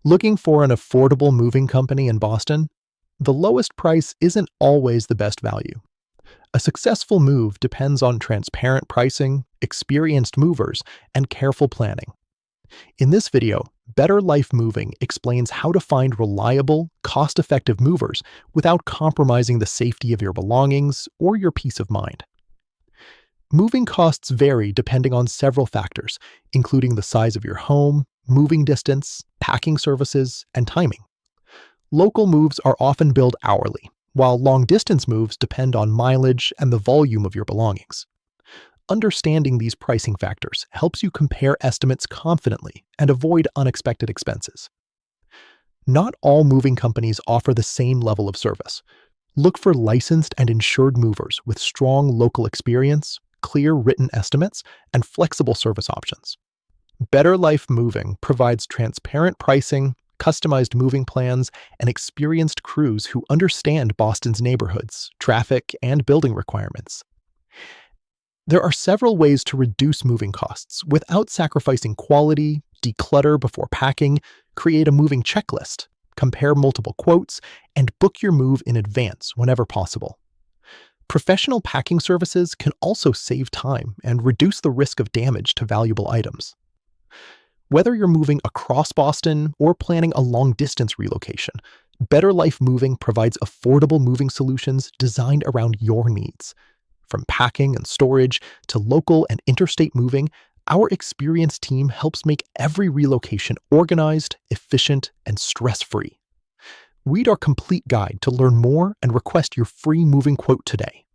Looking for an affordable moving company in Boston? The lowest price isn't always the best value. A successful move depends on transparent pricing, experienced movers, and careful planning. In this video, Better Life Moving explains how to find reliable, cost-effective movers without compromising the safety of your belongings or your peace of mind. Moving costs vary depending on several factors, including the size of your home, moving distance, packing services, and timing. Local moves are often billed hourly, while long-distance moves depend on mileage and the volume of your belongings. Understanding these pricing factors helps you compare estimates confidently and avoid unexpected expenses. Not all moving companies offer the same level of service. Look for licensed and insured movers with strong local experience, clear written estimates, and flexible service options. Better Life Moving provides transparent pricing, customized moving plans, and experienced crews who understand Boston's neighborhoods, traffic, and building requirements. There are several ways to reduce moving costs without sacrificing quality, declutter before packing, create a moving checklist, compare multiple quotes, and book your move in advance whenever possible. Professional packing services can also save time and reduce the risk of damage to valuable items. Whether you're moving across Boston or planning a long-distance relocation, Better Life Moving provides affordable moving solutions designed around your needs. From packing and storage to local and interstate moving, our experienced team helps make every relocation organized, efficient, and stress-free. Read our complete guide to learn more and request your free moving quote today.